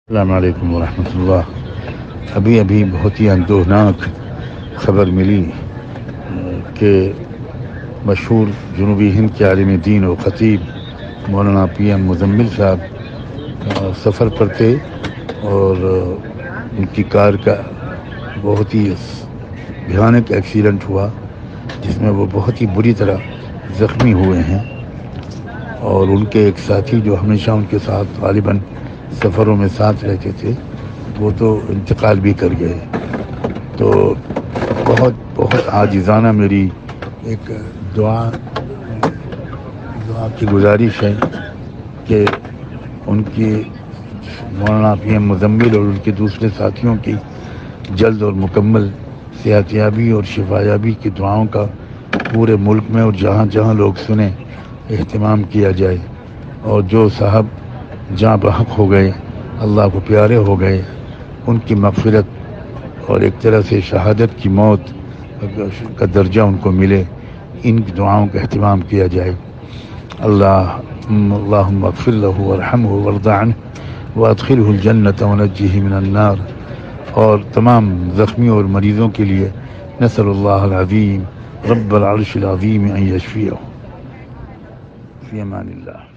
السلام علیکم ورحمۃ اللہ۔ ابھی بہت ہی اندوہناک خبر ملی کہ مشہور جنوبی ہند کے عالم دین و خطیب مولانا پی ایم مزمل صاحب سفر پر تھے اور ان کی کار کا بہت ہی بھیانک ایکسیڈنٹ ہوا جس میں وہ بہت ہی بری طرح زخمی ہوئے ہیں، اور ان کے ایک ساتھی جو ہمیشہ ان کے ساتھ غالباً سفروں میں ساتھ رہتے تھے وہ تو انتقال بھی کر گئے۔ تو بہت عاجزانہ میری ایک دعا کی گزارش ہے کہ ان کی مولانا پی ایم مزمل اور ان کے دوسرے ساتھیوں کی جلد اور مکمل صحتیابی اور شفایابی کی دعاؤں کا پورے ملک میں اور جہاں جہاں لوگ سنیں اہتمام کیا جائے، اور جو صاحب جاں بحق ہو گئے، اللہ کو پیارے ہو گئے، ان کی مغفرت اور ایک طرح سے شہادت کی موت کا درجہ ان کو ملے، ان کی دعاؤں کا اہتمام کیا جائے۔ اللہم اغفر لہ وارحمہ وارض عنہ وادخلہ الجنۃ ونجہ من النار۔ اور تمام زخمی اور مریضوں کے لیے نسأل اللہ العظیم رب العرش العظیم ان یشفیہ۔ فی امان اللہ۔